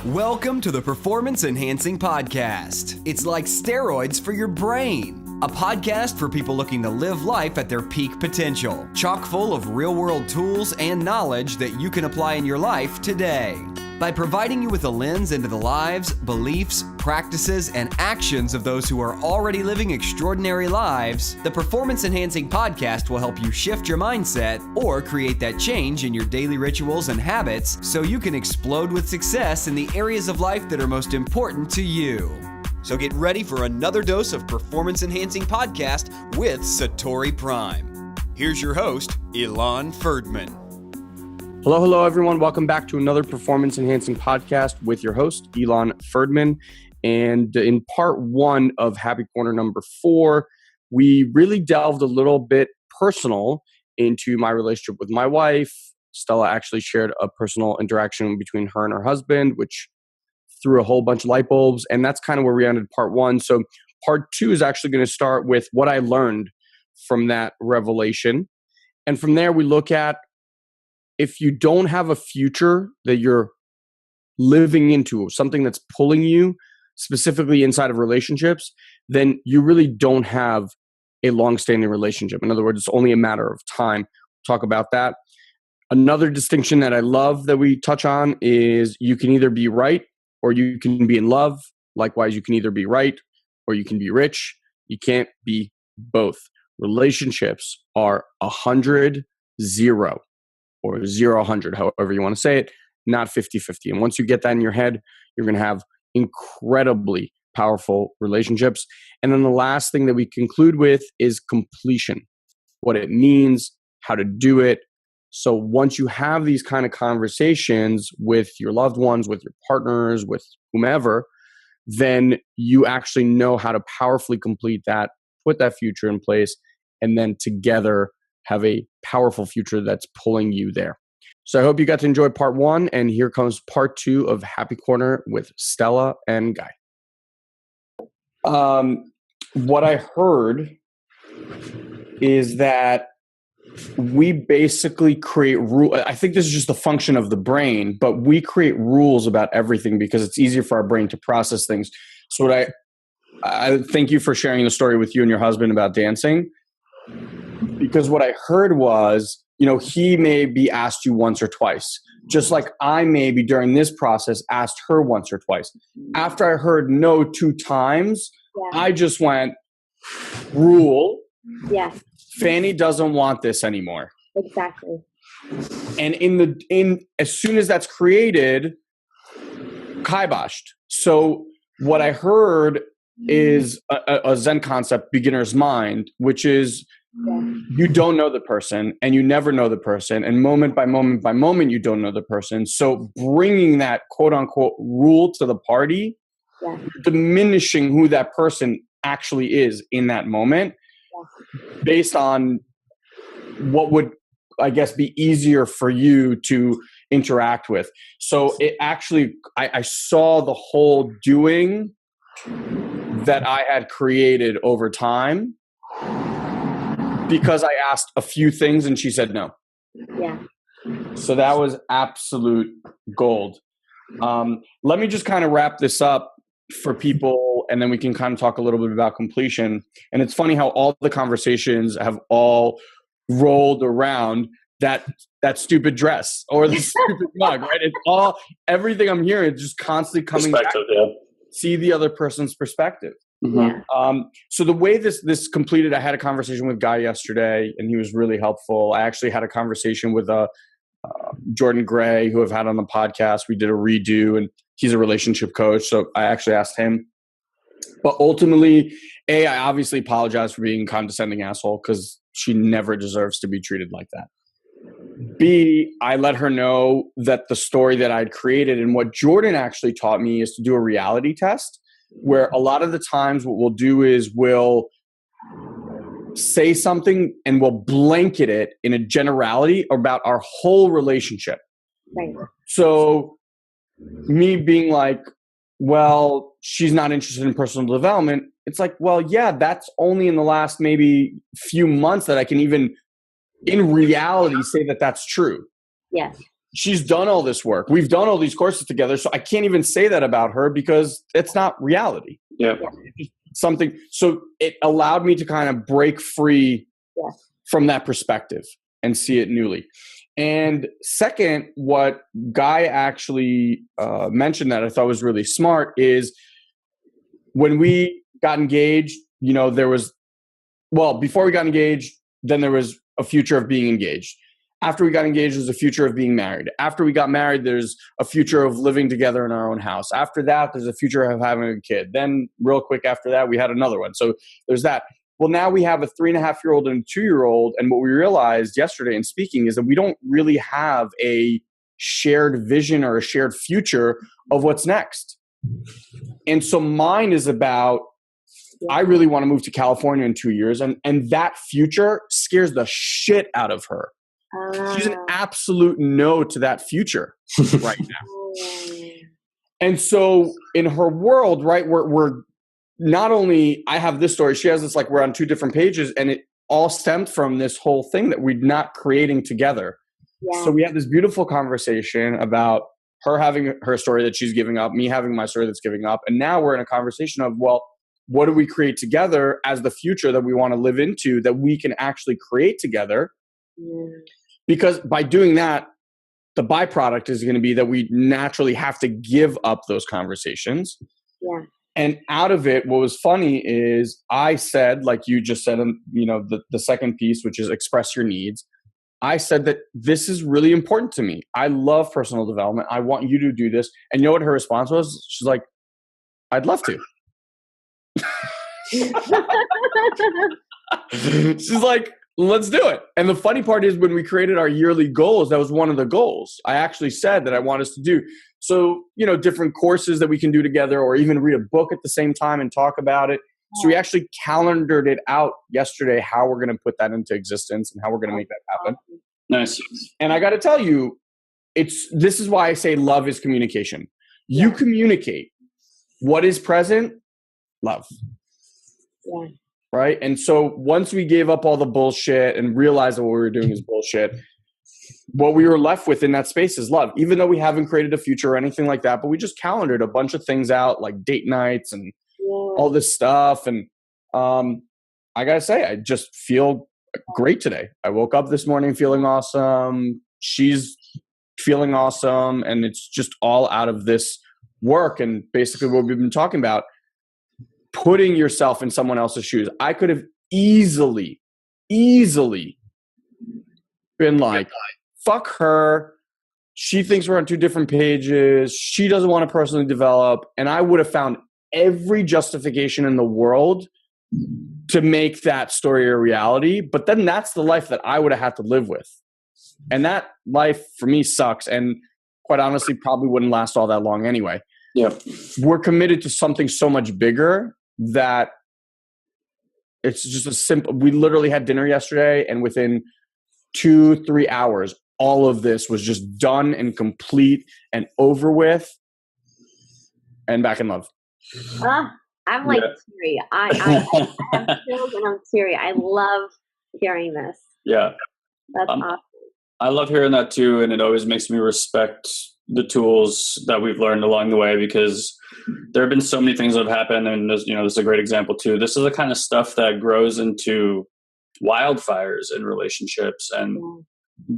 Welcome to the Performance Enhancing Podcast. It's like steroids for your brain. A podcast for people looking to live life at their peak potential. Chock full of real-world tools and knowledge that you can apply in your life today. By providing you with a lens into the lives, beliefs, practices, and actions of those who are already living extraordinary lives, the Performance Enhancing Podcast will help you shift your mindset or create that change in your daily rituals and habits so you can explode with success in the areas of life that are most important to you. So get ready for another dose of Performance Enhancing Podcast with SatoriPrime. Here's your host, Ilan Ferdman. Hello, everyone. Welcome back to another Performance Enhancing Podcast with your host, Ilan Ferdman. And in part one of Happy Corner number 4, we really delved a little bit personal into my relationship with my wife. Stella actually shared a personal interaction between her and her husband, which threw a whole bunch of light bulbs. And that's kind of where we ended part 1. So part 2 is actually going to start with what I learned from that revelation. And from there, we look at if you don't have a future that you're living into, something that's pulling you specifically inside of relationships, then you really don't have a long-standing relationship. In other words, it's only a matter of time. We'll talk about that. Another distinction that I love that we touch on is you can either be right or you can be in love. Likewise, you can either be right or you can be rich. You can't be both. Relationships are 100-0. Or 0-100, however you want to say it, not 50-50. And once you get that in your head, you're going to have incredibly powerful relationships. And then the last thing that we conclude with is completion, what it means, how to do it. So once you have these kind of conversations with your loved ones, with your partners, with whomever, then you actually know how to powerfully complete that, put that future in place, and then together have a powerful future that's pulling you there. So I hope you got to enjoy part 1, and here comes part 2 of Happy Corner with Stella and Guy. What I heard is that we basically create rules. I think this is just a function of the brain, but we create rules about everything because it's easier for our brain to process things. So what I thank you for sharing the story with you and your husband about dancing. Because what I heard was, he may be asked you once or twice, just like I maybe during this process asked her once or twice. After I heard no 2 times, I just went, rule. Yes. Fanny doesn't want this anymore. Exactly. And as soon as that's created, kiboshed. So what I heard is a Zen concept, beginner's mind, which is you don't know the person and you never know the person. And moment by moment by moment, you don't know the person. So bringing that quote unquote rule to the party, diminishing who that person actually is in that moment based on what would, I guess, be easier for you to interact with. So it actually, I saw the whole doing that I had created over time because I asked a few things and she said no. Yeah. So that was absolute gold. Let me just kind of wrap this up for people and then we can kind of talk a little bit about completion. And it's funny how all the conversations have all rolled around that stupid dress or the stupid mug, right? It's all, everything I'm hearing is just constantly coming back. See the other person's perspective. Mm-hmm. So the way this completed, I had a conversation with Guy yesterday and he was really helpful. I actually had a conversation with Jordan Gray, who I've had on the podcast. We did a redo and he's a relationship coach. So I actually asked him. But ultimately, I obviously apologize for being a condescending asshole because she never deserves to be treated like that. B, I let her know that the story that I'd created and what Jordan actually taught me is to do a reality test where a lot of the times what we'll do is we'll say something and we'll blanket it in a generality about our whole relationship. Right. So me being like, well, she's not interested in personal development. It's like, well, yeah, that's only in the last maybe few months that I can even in reality say that that's true. Yes. she's done all this work. We've done all these courses together. So I can't even say that about her because it's not reality. Yeah. Something. So it allowed me to kind of break free from that perspective and see it newly. And second, what Guy actually mentioned that I thought was really smart is when we got engaged, you know, before we got engaged, then there was a future of being engaged. After we got engaged, there's a future of being married. After we got married, there's a future of living together in our own house. After that, there's a future of having a kid. Then real quick after that, we had another one. So there's that. Well, now we have a 3.5-year-old and a 2-year-old. And what we realized yesterday in speaking is that we don't really have a shared vision or a shared future of what's next. And so mine is about, I really want to move to California in 2 years. And that future scares the shit out of her. She's an absolute no to that future right now. And so in her world, right, we're not only, I have this story, she has this, like we're on 2 different pages, and it all stemmed from this whole thing that we're not creating together. Yeah. So we had this beautiful conversation about her having her story that she's giving up, me having my story that's giving up. And now we're in a conversation of, well, what do we create together as the future that we want to live into that we can actually create together? Because by doing that, the byproduct is going to be that we naturally have to give up those conversations. Yeah. And out of it, what was funny is I said, like you just said, you know, the second piece, which is express your needs. I said that this is really important to me. I love personal development. I want you to do this. And you know what her response was? She's like, I'd love to. She's like, let's do it. And the funny part is when we created our yearly goals, that was one of the goals. I actually said that I want us to do. So, you know, different courses that we can do together or even read a book at the same time and talk about it. So we actually calendared it out yesterday, how we're going to put that into existence and how we're going to make that happen. Nice. And I got to tell you, this is why I say love is communication. You communicate what is present, love. Yeah. Right. And so once we gave up all the bullshit and realized that what we were doing is bullshit, what we were left with in that space is love, even though we haven't created a future or anything like that. But we just calendared a bunch of things out, like date nights and all this stuff. And I got to say, I just feel great today. I woke up this morning feeling awesome. She's feeling awesome. And it's just all out of this work. And basically what we've been talking about, putting yourself in someone else's shoes. I could have easily been like, fuck her. She thinks we're on 2 different pages. She doesn't want to personally develop. And I would have found every justification in the world to make that story a reality. But then that's the life that I would have had to live with. And that life for me sucks. And quite honestly, probably wouldn't last all that long anyway. Yeah. We're committed to something so much bigger that it's just a simple, we literally had dinner yesterday and within 2-3 hours, all of this was just done and complete and over with and back in love. I'm like teary. I have chills and I'm teary. I love hearing this. Yeah. That's awesome. I love hearing that too. And it always makes me respect the tools that we've learned along the way, because there have been so many things that have happened. And this is a great example too. This is the kind of stuff that grows into wildfires in relationships. And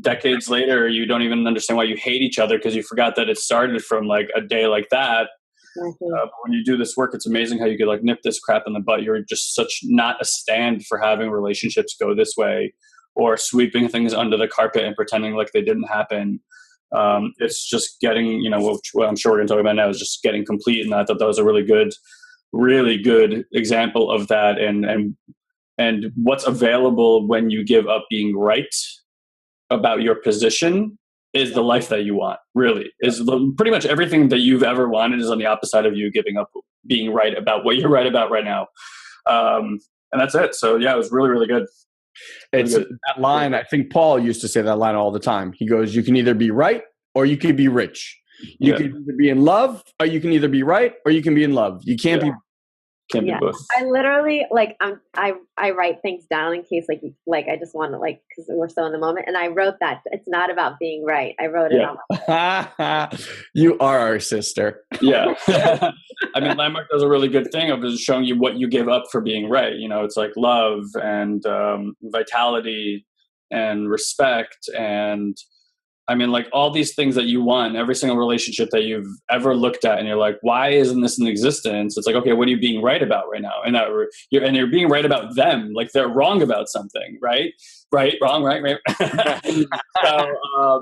decades later, you don't even understand why you hate each other because you forgot that it started from like a day like that. But when you do this work, it's amazing how you could like nip this crap in the butt. You're just such not a stand for having relationships go this way or sweeping things under the carpet and pretending like they didn't happen. It's just getting, what I'm sure we're going to talk about now is just getting complete. And I thought that was a really good example of that. And what's available when you give up being right about your position is the life that you want, really. Is pretty much everything that you've ever wanted is on the opposite of you giving up being right about what you're right about right now. And that's it. So yeah, it was really, really good. It's that line. I think Paul used to say that line all the time. He goes, you can either be right or you can be rich. You can either be in love or you can either be right or you can be in love. You can't be. Can't be Yeah, both. I literally I write things down in case I just want to because we're so in the moment. And I wrote that it's not about being right. I wrote it on. You are our sister. Yeah. I mean, Landmark does a really good thing of just showing you what you give up for being right. You know, it's like love and vitality and respect and I mean, like all these things that you want, every single relationship that you've ever looked at, and you're like, why isn't this in existence? It's like, okay, what are you being right about right now? And you're being right about them, like they're wrong about something, right? Right, wrong, right. So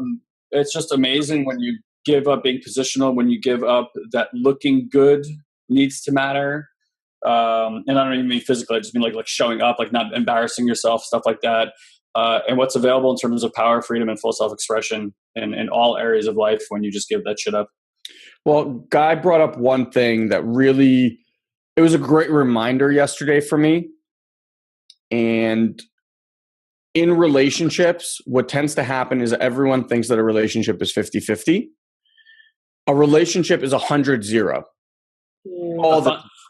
it's just amazing when you give up being positional, when you give up that looking good needs to matter. And I don't even mean physically; I just mean like showing up, like not embarrassing yourself, stuff like that. And what's available in terms of power, freedom, and full self-expression in all areas of life when you just give that shit up. Well, Guy brought up one thing that really, it was a great reminder yesterday for me. And in relationships, what tends to happen is everyone thinks that a relationship is 50-50. A relationship is 100-0.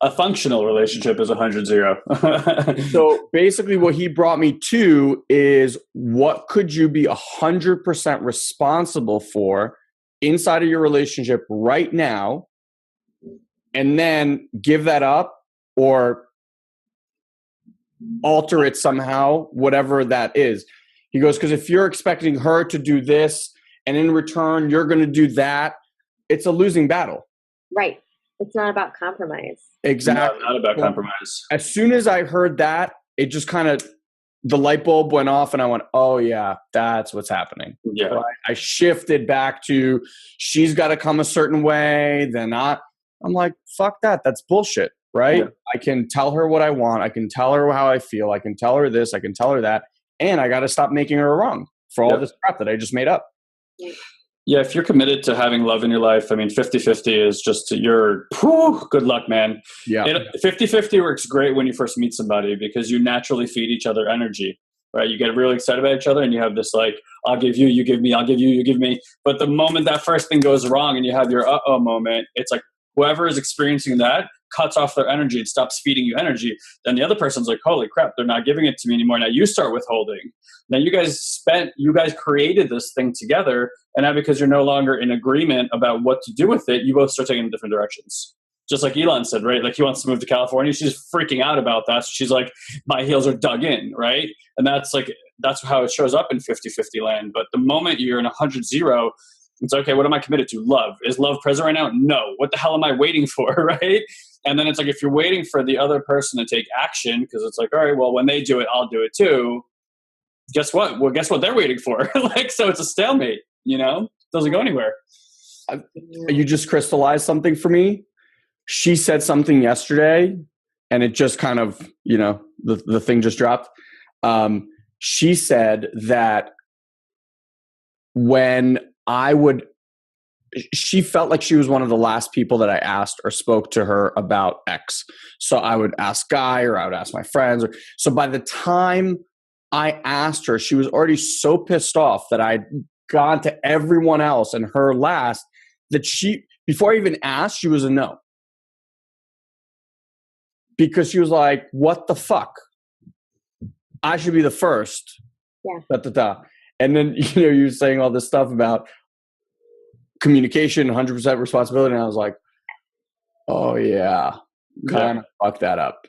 A functional relationship is 100-0. So basically what he brought me to is what could you be 100% responsible for inside of your relationship right now, and then give that up or alter it somehow, whatever that is. He goes, because if you're expecting her to do this and in return you're going to do that, it's a losing battle. Right. It's not about compromise. Exactly. Not about compromise. As soon as I heard that, it just kind of, the light bulb went off and I went, oh yeah, that's what's happening. Yeah. So I shifted back to, she's got to come a certain way, then not. I'm like, fuck that. That's bullshit, right? Yeah. I can tell her what I want. I can tell her how I feel. I can tell her this. I can tell her that. And I got to stop making her wrong for all this crap that I just made up. Yeah, if you're committed to having love in your life, I mean, 50-50 is just good luck, man. Yeah. 50-50 works great when you first meet somebody because you naturally feed each other energy, right? You get really excited about each other and you have this like, I'll give you, you give me, I'll give you, you give me. But the moment that first thing goes wrong and you have your uh-oh moment, it's like whoever is experiencing that cuts off their energy and stops feeding you energy. Then the other person's like, holy crap, they're not giving it to me anymore. Now you start withholding. Now you guys created this thing together. And now because you're no longer in agreement about what to do with it, you both start taking in different directions. Just like Ilan said, right? Like he wants to move to California. She's freaking out about that. So she's like, my heels are dug in, right? And that's how it shows up in 50-50 land. But the moment you're in 100-0, it's okay, what am I committed to? Love. Is love present right now? No. What the hell am I waiting for, right? And then it's like, if you're waiting for the other person to take action, because it's like, all right, well, when they do it, I'll do it too. Guess what? Well, guess what they're waiting for? So it's a stalemate, doesn't go anywhere. You just crystallized something for me. She said something yesterday and it just kind of, the thing just dropped. She said that when she felt like she was one of the last people that I asked or spoke to her about X. So I would ask Guy or I would ask my friends. So by the time I asked her, she was already so pissed off that I'd gone to everyone else and her last, that before I even asked, she was a no. Because she was like, what the fuck? I should be the first. Yeah. And then, you're saying all this stuff about communication, 100% responsibility. And I was like, oh yeah, kind of fuck that up.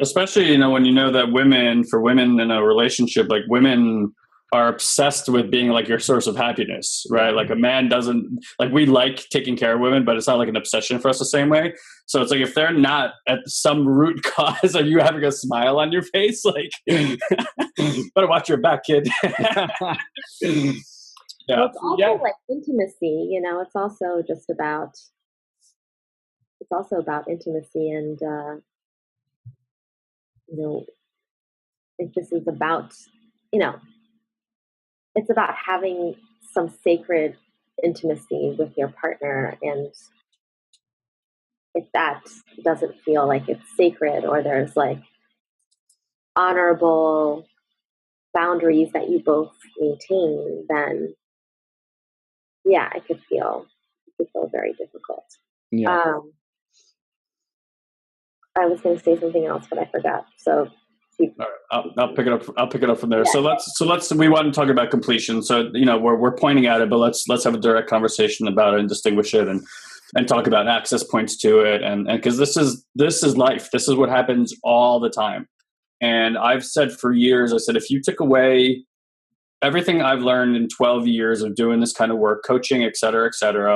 Especially, when you know that for women in a relationship, like women are obsessed with being like your source of happiness, right? Like a man doesn't, like we like taking care of women, but it's not like an obsession for us the same way. So it's like, if they're not at some root cause of you having a smile on your face, like better watch your back, kid. Yeah. Well, it's also like intimacy, it's also just about, intimacy and, it just is about, it's about having some sacred intimacy with your partner. And if that doesn't feel like it's sacred or there's like honorable boundaries that you both maintain, then yeah, it could feel very difficult. Yeah. I was going to say something else, but I forgot. So all right, I'll pick it up. I'll pick it up from there. Yeah. So let's. We want to talk about completion. So we're pointing at it, but let's have a direct conversation about it and distinguish it and talk about access points to it. And because this is life. This is what happens all the time. And I've said for years, I said, if you took away everything I've learned in 12 years of doing this kind of work, coaching, et cetera,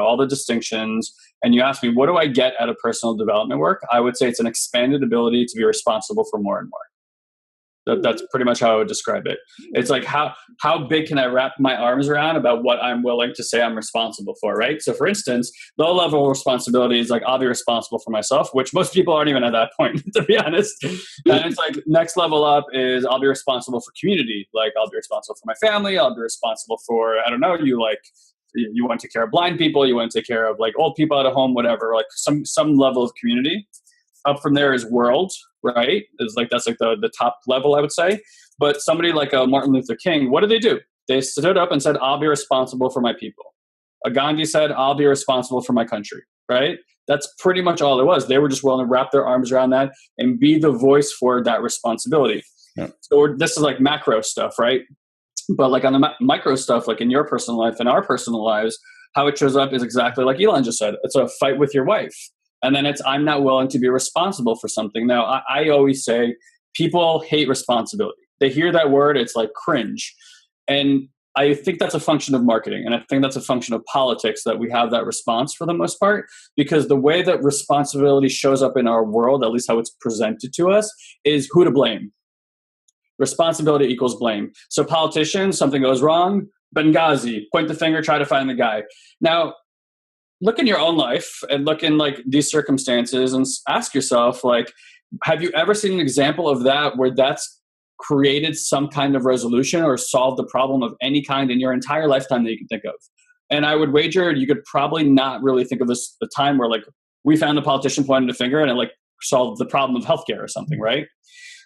all the distinctions, and you ask me, what do I get out of personal development work? I would say it's an expanded ability to be responsible for more and more. That's pretty much how I would describe it. It's like, how big can I wrap my arms around about what I'm willing to say I'm responsible for, right? So for instance, low level responsibility is like, I'll be responsible for myself, which most people aren't even at that point, to be honest. And it's like, next level up is I'll be responsible for community. Like, I'll be responsible for my family. I'll be responsible for, I don't know, you want to take care of blind people. You want to take care of like old people at a home, whatever, like some level of community. Up from there is world, right? That's like the top level, I would say. But somebody like Martin Luther King, what did they do? They stood up and said, I'll be responsible for my people. Gandhi said, I'll be responsible for my country, right? That's pretty much all it was. They were just willing to wrap their arms around that and be the voice for that responsibility. Yeah. So this is like macro stuff, right? But like on the micro stuff, like in your personal life and our personal lives, how it shows up is exactly like Ilan just said. It's a fight with your wife. And then it's, I'm not willing to be responsible for something. Now, I always say people hate responsibility. They hear that word, it's like cringe. And I think that's a function of marketing. And I think that's a function of politics that we have that response for the most part, because the way that responsibility shows up in our world, at least how it's presented to us, is who to blame. Responsibility equals blame. So politicians, something goes wrong, Benghazi, point the finger, try to find the guy. Now, look in your own life and look in like these circumstances and ask yourself, like, have you ever seen an example of that where that's created some kind of resolution or solved a problem of any kind in your entire lifetime that you can think of? And I would wager you could probably not really think of this the time where like we found a politician pointing a finger and it like solved the problem of healthcare or something, right?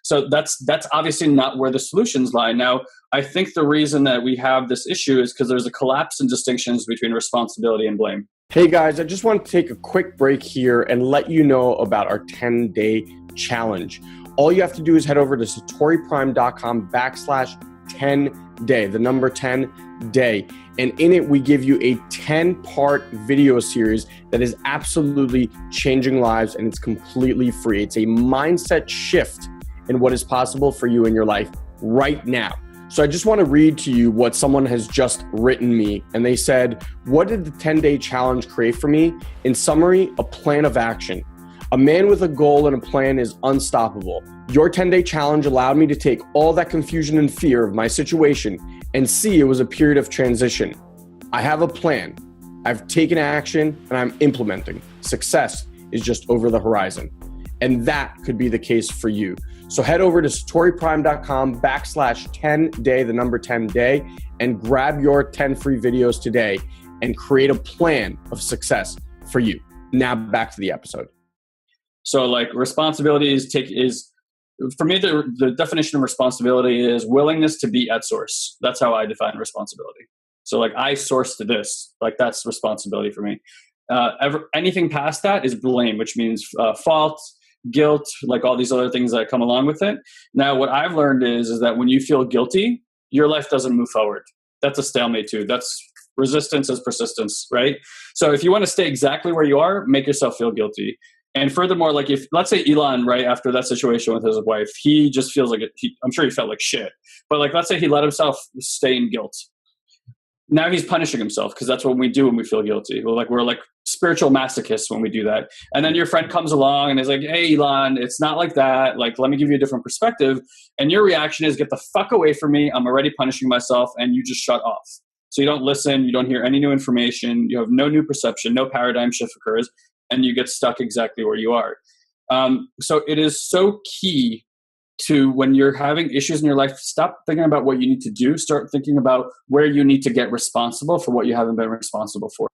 So that's obviously not where the solutions lie. Now, I think the reason that we have this issue is because there's a collapse in distinctions between responsibility and blame. Hey guys, I just want to take a quick break here and let you know about our 10-day challenge. All you have to do is head over to SatoriPrime.com/10day, the number 10 day. And in it, we give you a 10-part video series that is absolutely changing lives, and it's completely free. It's a mindset shift in what is possible for you in your life right now. So I just want to read to you what someone has just written me. And they said, what did the 10-day challenge create for me? In summary, a plan of action. A man with a goal and a plan is unstoppable. Your 10-day challenge allowed me to take all that confusion and fear of my situation and see it was a period of transition. I have a plan. I've taken action and I'm implementing. Success is just over the horizon. And that could be the case for you. So head over to SatoriPrime.com/10day, the number 10 day, and grab your 10 free videos today and create a plan of success for you. Now back to the episode. So like responsibility is for me, the definition of responsibility is willingness to be at source. That's how I define responsibility. So like I sourced to this, like that's responsibility for me. Anything past that is blame, which means fault, guilt, like all these other things that come along with it. Now, what I've learned is that when you feel guilty, your life doesn't move forward. That's a stalemate too. That's resistance is persistence, right? So if you want to stay exactly where you are, make yourself feel guilty. And furthermore, like if, let's say Ilan, right, after that situation with his wife, he just feels like I'm sure he felt like shit. But like, let's say he let himself stay in guilt. Now he's punishing himself because that's what we do when we feel guilty. We're like spiritual masochists when we do that. And then your friend comes along and is like, hey, Ilan, it's not like that. Like, let me give you a different perspective. And your reaction is, get the fuck away from me. I'm already punishing myself. And you just shut off. So you don't listen. You don't hear any new information. You have no new perception. No paradigm shift occurs. And you get stuck exactly where you are. So it is so key to, when you're having issues in your life, stop thinking about what you need to do. Start thinking about where you need to get responsible for what you haven't been responsible for.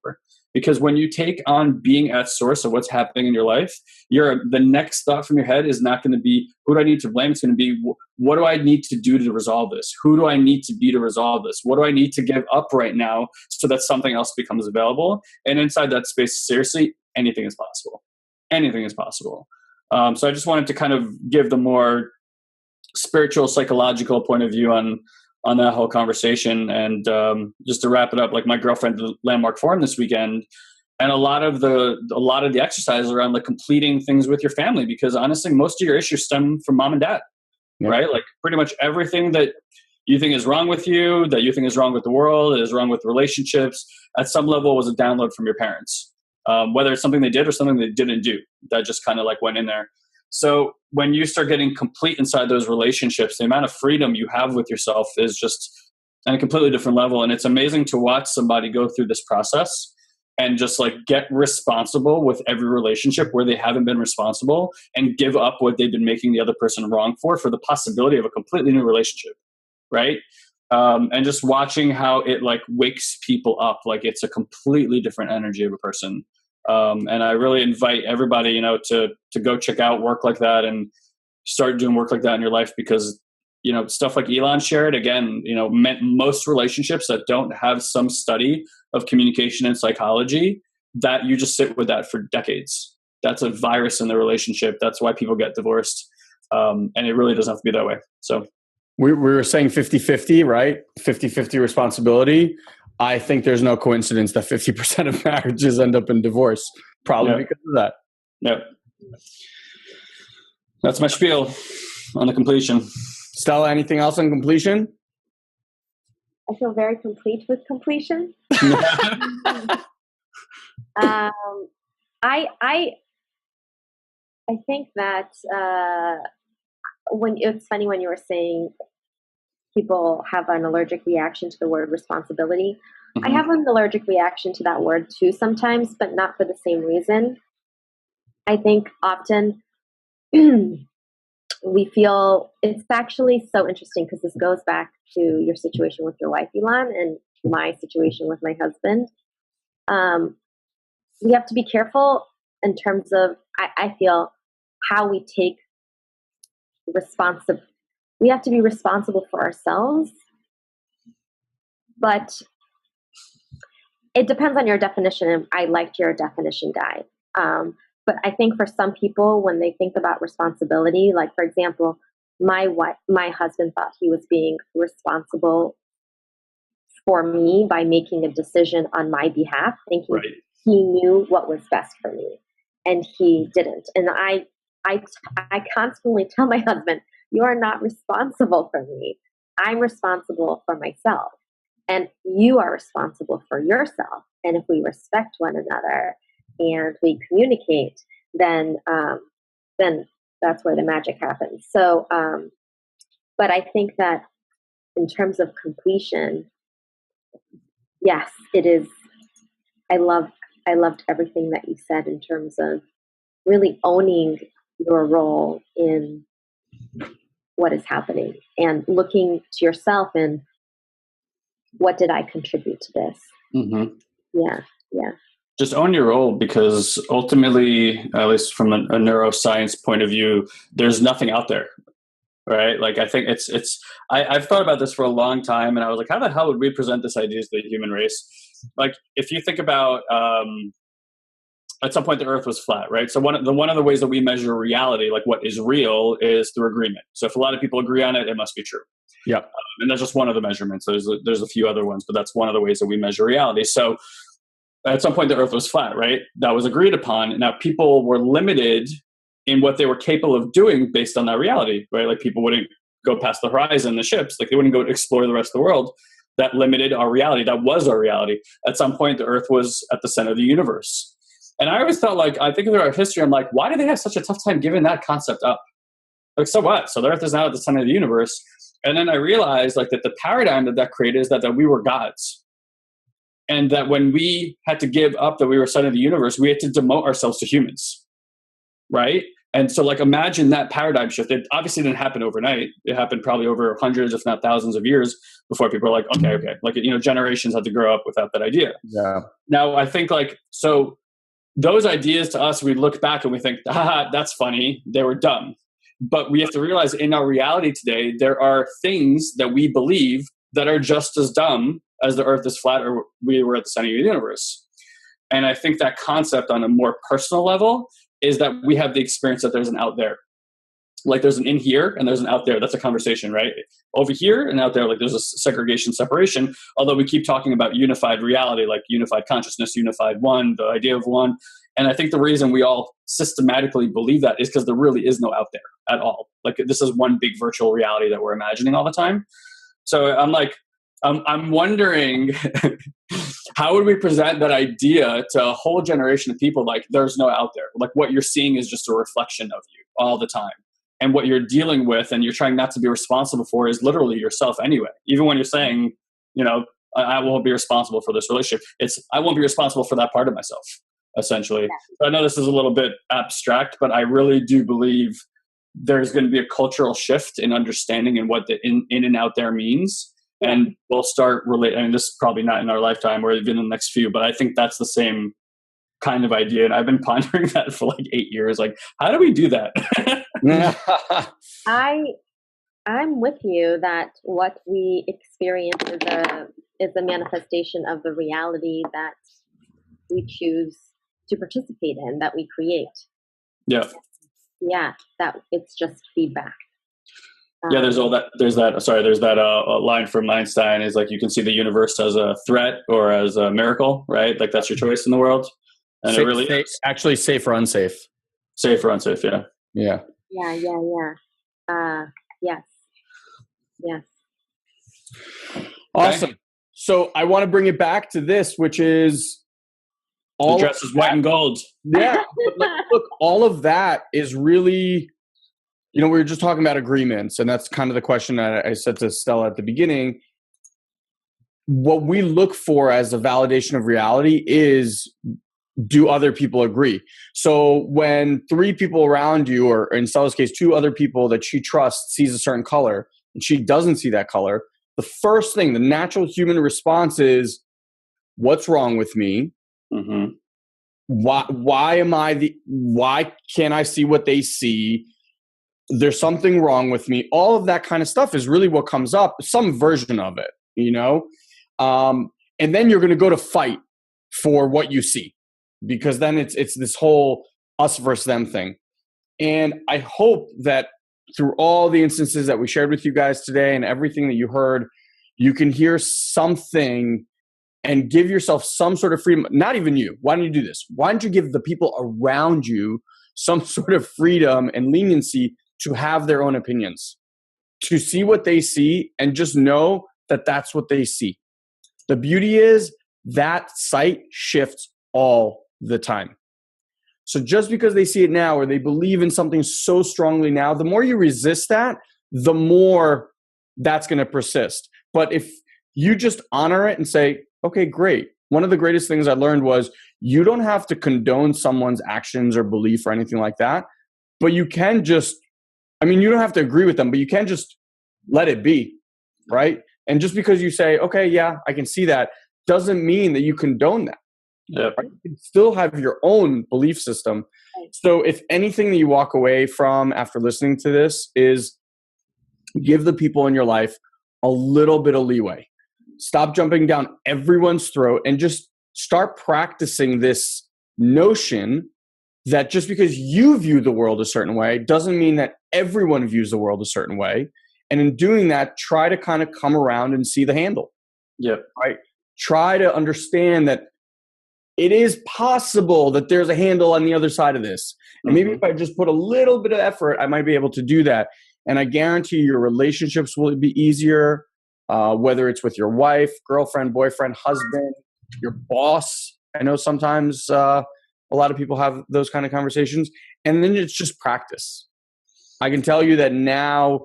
Because when you take on being at source of what's happening in your life, the next thought from your head is not going to be, who do I need to blame? It's going to be, what do I need to do to resolve this? Who do I need to be to resolve this? What do I need to give up right now so that something else becomes available? And inside that space, seriously, anything is possible. Anything is possible. So I just wanted to kind of give the more spiritual, psychological point of view on that whole conversation. And just to wrap it up, like my girlfriend did Landmark Forum this weekend, and a lot of the exercises around like completing things with your family, because honestly, most of your issues stem from mom and dad, right? Like pretty much everything that you think is wrong with you, that you think is wrong with the world, is wrong with relationships, at some level was a download from your parents. Whether it's something they did or something they didn't do, that just kind of like went in there. So when you start getting complete inside those relationships, the amount of freedom you have with yourself is just on a completely different level. And it's amazing to watch somebody go through this process and just like get responsible with every relationship where they haven't been responsible, and give up what they've been making the other person wrong for the possibility of a completely new relationship. Right. And just watching how it like wakes people up, like it's a completely different energy of a person. And I really invite everybody, to go check out work like that and start doing work like that in your life, because, stuff like Ilan shared, again, most relationships that don't have some study of communication and psychology, that you just sit with that for decades. That's a virus in the relationship. That's why people get divorced. And it really doesn't have to be that way. So we were saying 50-50, right? 50-50 responsibility. I think there's no coincidence that 50% of marriages end up in divorce, probably because of that. Yeah. That's my spiel on the completion. Stella, anything else on completion? I feel very complete with completion. I think that when it's funny when you were saying people have an allergic reaction to the word responsibility. Mm-hmm. I have an allergic reaction to that word too sometimes, but not for the same reason. I think often we feel, it's actually so interesting because this goes back to your situation with your wife, Ilan, and my situation with my husband. We have to be careful in terms of, I feel, how we take we have to be responsible for ourselves, but it depends on your definition. I liked your definition guide. But I think for some people, when they think about responsibility, like for example, my husband thought he was being responsible for me by making a decision on my behalf, thinking he knew what was best for me, and he didn't. And I constantly tell my husband, you are not responsible for me. I'm responsible for myself. And you are responsible for yourself. And if we respect one another and we communicate, then that's where the magic happens. So, but I think that in terms of completion, yes, it is. I loved everything that you said in terms of really owning your role in what is happening and looking to yourself and what did I contribute to this? Mm-hmm. Yeah. Just own your role, because ultimately, at least from a neuroscience point of view, there's nothing out there, right? Like I think I've thought about this for a long time, and I was like, how the hell would we present this idea to the human race? Like if you think about, at some point the earth was flat, right? So one of the ways that we measure reality, like what is real, is through agreement. So if a lot of people agree on it, it must be true. Yeah. And that's just one of the measurements. There's a few other ones, but that's one of the ways that we measure reality. So at some point the earth was flat, right? That was agreed upon. Now people were limited in what they were capable of doing based on that reality, right? Like people wouldn't go past the horizon, the ships, like they wouldn't go explore the rest of the world. That limited our reality. That was our reality. At some point the earth was at the center of the universe. And I always thought, like, I think of our history, I'm like, why do they have such a tough time giving that concept up? Like, so what? So the earth is now at the center of the universe. And then I realized, like, that the paradigm that created is that we were gods. And that when we had to give up that we were center of the universe, we had to demote ourselves to humans, right? And so, like, imagine that paradigm shift. It obviously didn't happen overnight. It happened probably over hundreds, if not thousands of years before people were like, okay. Like, generations had to grow up without that idea. Yeah. Now, I think, like, so those ideas to us, we look back and we think, that's funny. They were dumb. But we have to realize in our reality today, there are things that we believe that are just as dumb as the earth is flat or we were at the center of the universe. And I think that concept on a more personal level is that we have the experience that there's an out there. Like there's an in here and there's an out there. That's a conversation, right? Over here and out there, like there's a segregation, separation. Although we keep talking about unified reality, like unified consciousness, unified one, the idea of one. And I think the reason we all systematically believe that is because there really is no out there at all. Like this is one big virtual reality that we're imagining all the time. So I'm like, I'm wondering how would we present that idea to a whole generation of people? Like there's no out there. Like what you're seeing is just a reflection of you all the time. And what you're dealing with and you're trying not to be responsible for is literally yourself anyway. Even when you're saying, you know, I won't be responsible for this relationship. It's, I won't be responsible for that part of myself, essentially. Yeah. So I know this is a little bit abstract, but I really do believe there's going to be a cultural shift in understanding and what the in and out there means. And we'll start relating, I mean, this is probably not in our lifetime or even in the next few, but I think that's the same kind of idea. And I've been pondering that for like 8 years. Like, how do we do that? I'm with you that what we experience is a manifestation of the reality that we choose to participate in, that we create. Yeah. Yeah, that it's just feedback. Yeah, there's that line from Einstein is like, you can see the universe as a threat or as a miracle, right? Like that's your choice in the world. And it really is. Actually safe or unsafe. Safe or unsafe, yeah. Yeah. Yes. Awesome. Okay. So I want to bring it back to this, which is all the dress is white and gold. Yeah. Look, all of that is really, you know, we were just talking about agreements, and that's kind of the question that I said to Stella at the beginning. What we look for as a validation of reality is, do other people agree? So when 3 people around you, or in Stella's case, 2 other people that she trusts sees a certain color and she doesn't see that color, the first thing, the natural human response is, what's wrong with me? Mm-hmm. Why can't I see what they see? There's something wrong with me. All of that kind of stuff is really what comes up, some version of it, you know? And then you're going to go to fight for what you see, because then it's this whole us versus them thing. And I hope that through all the instances that we shared with you guys today and everything that you heard, you can hear something and give yourself some sort of freedom. Not even you. Why don't you do this? Why don't you give the people around you some sort of freedom and leniency to have their own opinions, to see what they see, and just know that that's what they see. The beauty is that sight shifts all the time. So just because they see it now, or they believe in something so strongly now, the more you resist that, the more that's going to persist. But if you just honor it and say, okay, great. One of the greatest things I learned was you don't have to condone someone's actions or belief or anything like that, but you can just, I mean, you don't have to agree with them, but you can just let it be, right? And just because you say, okay, yeah, I can see that, doesn't mean that you condone that. Yeah. Right? You can still have your own belief system. So if anything that you walk away from after listening to this is, give the people in your life a little bit of leeway. Stop jumping down everyone's throat and just start practicing this notion that just because you view the world a certain way doesn't mean that everyone views the world a certain way. And in doing that, try to kind of come around and see the handle. Yep. Right? Try to understand that it is possible that there's a handle on the other side of this. And maybe if I just put a little bit of effort, I might be able to do that. And I guarantee your relationships will be easier, whether it's with your wife, girlfriend, boyfriend, husband, your boss. I know sometimes a lot of people have those kind of conversations. And then it's just practice. I can tell you that now,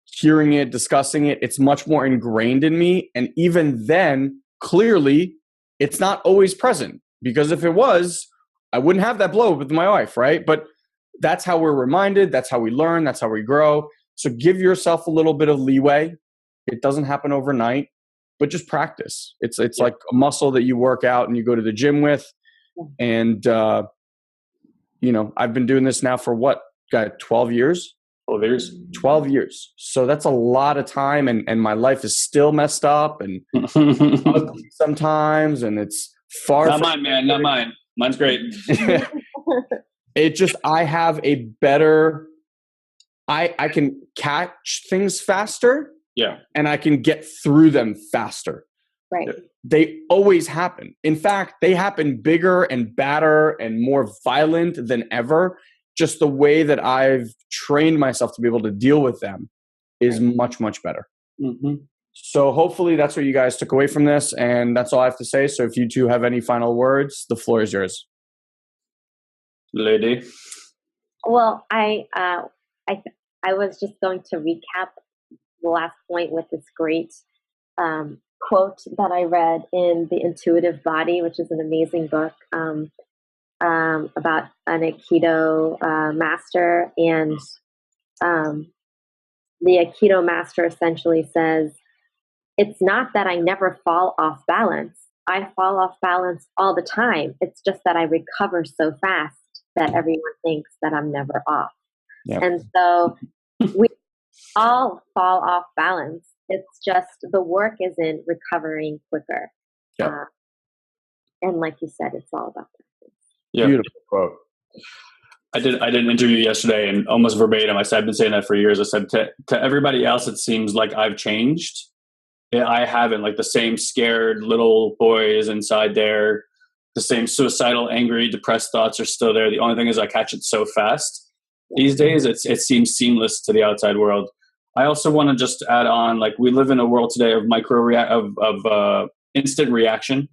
hearing it, discussing it, it's much more ingrained in me. And even then, clearly, it's not always present, because if it was, I wouldn't have that blow with my wife, right? But that's how we're reminded. That's how we learn. That's how we grow. So give yourself a little bit of leeway. It doesn't happen overnight, but just practice. It's like a muscle that you work out and you go to the gym with. And, you know, I've been doing this now for 12 years? 12 years. 12 years. So that's a lot of time. And my life is still messed up and ugly sometimes. And it's Not mine, man. Not mine. Mine's great. It just, I have a better, I can catch things faster. Yeah. And I can get through them faster. Right. They always happen. In fact, they happen bigger and badder and more violent than ever. Just the way that I've trained myself to be able to deal with them is much, much better. Mm-hmm. So hopefully that's what you guys took away from this. And that's all I have to say. So if you two have any final words, the floor is yours. Lady. Well, I was just going to recap the last point with this great quote that I read in The Intuitive Body, which is an amazing book about an Aikido master. And the Aikido master essentially says, it's not that I never fall off balance. I fall off balance all the time. It's just that I recover so fast that everyone thinks that I'm never off. Yep. And so we all fall off balance. It's just the work is in recovering quicker. Yep. And like you said, it's all about practice. Yeah. Beautiful quote. I did an interview yesterday, and almost verbatim, I said, I've been saying that for years. I said, to everybody else, it seems like I've changed. I haven't. Like the same scared little boy is inside there. The same suicidal, angry, depressed thoughts are still there. The only thing is I catch it so fast. These days, it seems seamless to the outside world. I also want to just add on, like we live in a world today of instant reaction.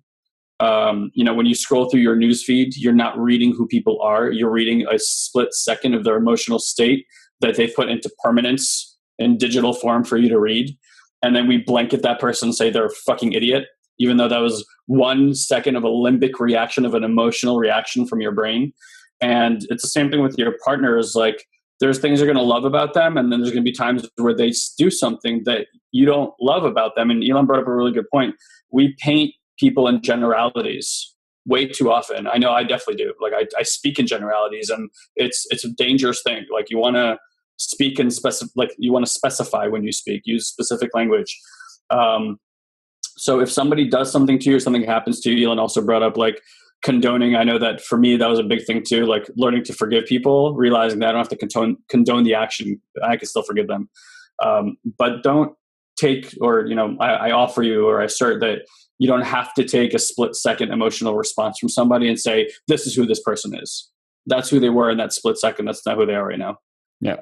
When you scroll through your news feed, you're not reading who people are. You're reading a split second of their emotional state that they put into permanence in digital form for you to read. And then we blanket that person and say they're a fucking idiot, even though that was 1 second of a limbic reaction, of an emotional reaction from your brain. And it's the same thing with your partners. Like there's things you're going to love about them, and then there's going to be times where they do something that you don't love about them. And Ilan brought up a really good point. We paint people in generalities way too often. I know I definitely do. Like I speak in generalities, and it's a dangerous thing. Like you want to speak in you want to specify when you speak, use specific language. So if somebody does something to you or something happens to you, Ilan also brought up like condoning. I know that for me, that was a big thing too, like learning to forgive people, realizing that I don't have to condone the action. I can still forgive them. But don't take, or, I offer you, or I assert that you don't have to take a split second emotional response from somebody and say, this is who this person is. That's who they were in that split second. That's not who they are right now. Yeah.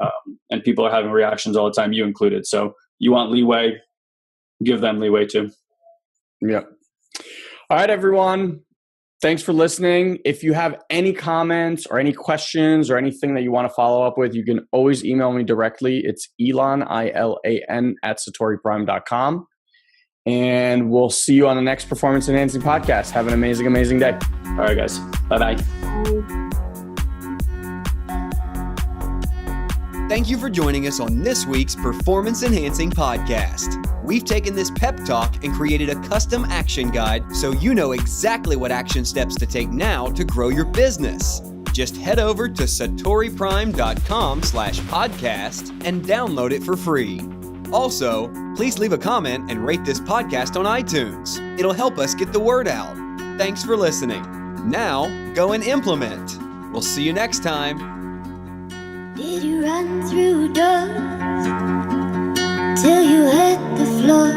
And people are having reactions all the time, you included. So you want leeway, give them leeway too. Yeah. All right, everyone. Thanks for listening. If you have any comments or any questions or anything that you want to follow up with, you can always email me directly. It's Ilan, ILAN, @SatoriPrime.com. And we'll see you on the next Performance Enhancing Podcast. Have an amazing, amazing day. All right, guys. Bye-bye. Thank you for joining us on this week's Performance Enhancing Podcast. We've taken this pep talk and created a custom action guide so you know exactly what action steps to take now to grow your business. Just head over to SatoriPrime.com/podcast and download it for free. Also, please leave a comment and rate this podcast on iTunes. It'll help us get the word out. Thanks for listening. Now, go and implement. We'll see you next time. Did you run through doors till you hit the floor?